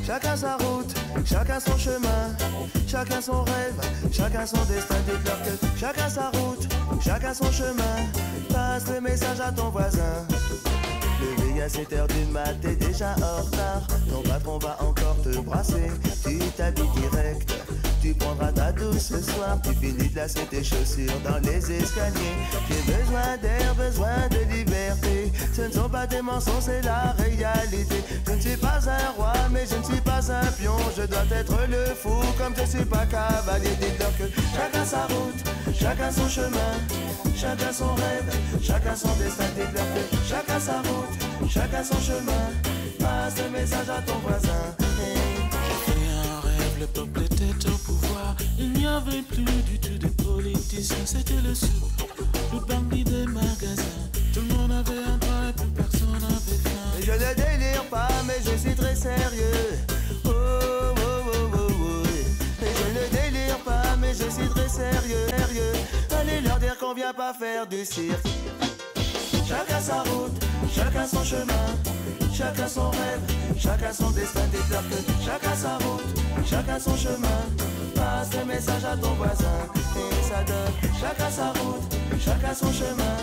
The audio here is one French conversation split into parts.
chacun sa route, chacun son chemin, chacun son rêve, chacun son destin. Dites-leur que chacun sa route, chacun son chemin. Passe le message à ton voisin. Levé à 7h du mat, t'es déjà en retard. Ton patron va encore te brasser. Tu t'habilles direct, tu prendras ta douce ce soir. Tu finis de lasser tes chaussures dans les escaliers. J'ai besoin d'air, besoin de liberté. Ce ne sont pas des mensonges, c'est la réalité. Je ne suis pas un roi, mais je ne suis pas un pion. Je dois être le fou, comme je suis pas cavalier. Dites-leur que chacun sa route, chacun son chemin, chacun son rêve, chacun son destin. Dites-leur que chacun sa route, chacun son chemin. Passe le message à ton voisin. J'ai fait un rêve, le peuple était au pouvoir. Il n'y avait plus du tout de politiciens, c'était le sou, le bandit des magasins. Tout le monde avait un train et plus personne n'avait faim. Je ne délire pas, mais je suis très sérieux. Oh, oh, oh, oh, oh. Et je ne délire pas, mais je suis très sérieux. Allez leur dire qu'on vient pas faire du cirque. Chacun sa route, chacun son chemin, chacun son rêve, chacun son destin. Dites-leur que chacun sa route, chacun son chemin. Passe le message à ton voisin et ça donne chacun sa route, chacun son chemin,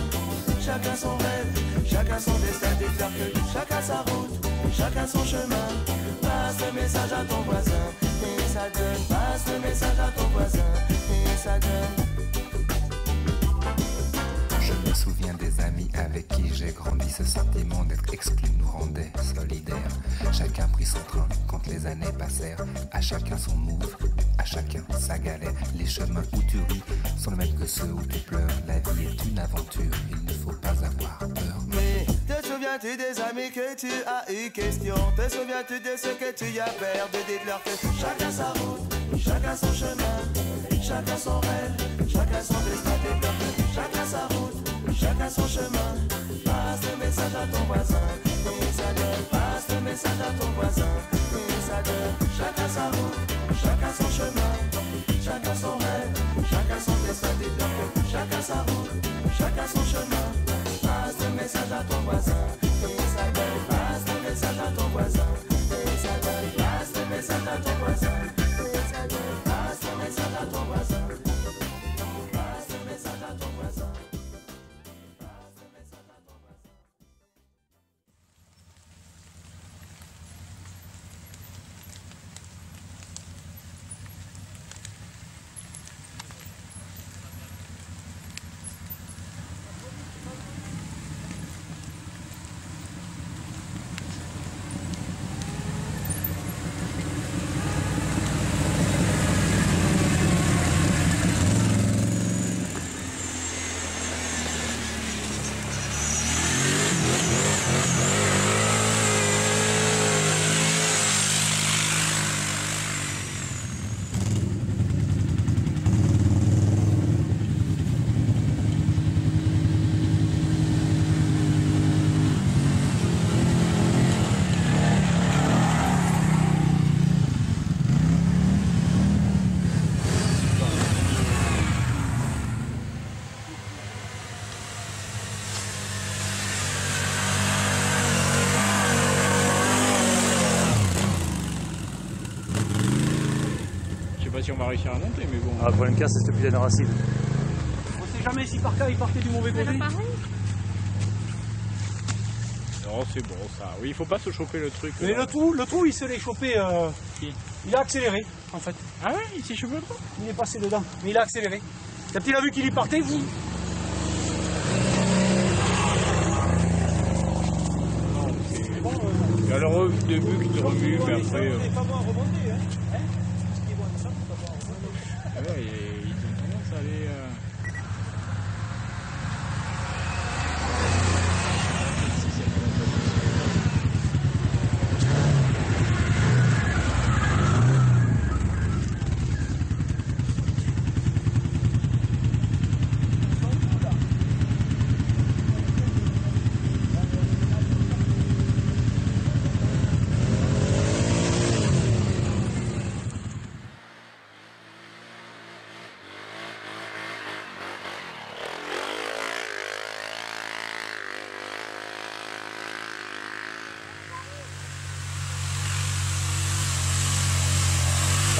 chacun son rêve, chacun son destin. Dites-leur que chacun sa route, chacun son chemin. Passe le message à ton voisin et ça donne. Passe le message à ton voisin et ça donne. Je me souviens des amis avec qui j'ai grandi. Ce sentiment d'être exclu nous rendait solidaires. Chacun prit son train quand les années passèrent. À chacun son move, à chacun sa galère. Les chemins où tu ris sont les mêmes que ceux où tu pleures. La vie est une aventure, il ne faut pas avoir peur. Mais te souviens-tu des amis que tu as eu question? Te souviens-tu de ce que tu as perdu? Dites-leur que chacun sa route, chacun son chemin, chacun son rêve, chacun son destin. Dites-leur que chacun sa route, chacun son chemin. Passe le message à ton voisin et ça donne. Passe le message à ton voisin et ça donne. Chacun sa route, chacun son chemin, chacun son rêve, chacun son destin. Dites-leur que chacun sa route, chacun son chemin. Passe le message à ton voisin et ça donne. Passe le message à ton voisin et ça donne. Passe le message à ton voisin et ça donne. Passe le message à ton voisin. Passe le message à ton voisin. Si on va réussir à monter, mais bon. Ah, le problème qu'il y a, c'est cette putain de racine. On sait jamais si par cas il partait du mauvais côté. Non, c'est bon ça. Oui, il faut pas se choper le truc. Mais le trou, il se l'est chopé. Il a accéléré, en fait. Ah ouais, il s'est chopé le trou? Il est passé dedans, mais il a accéléré. Quand il a vu qu'il y partait, vous. Il y a le début qui te remue, mais après. C'est pas bon à remonter, hein. Ouais, ils ont tendance à aller.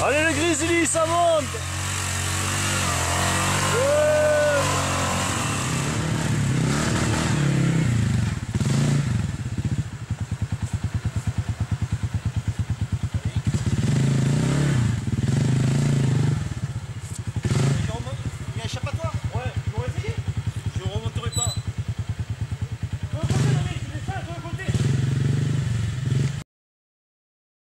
Allez le grizzly, ça monte.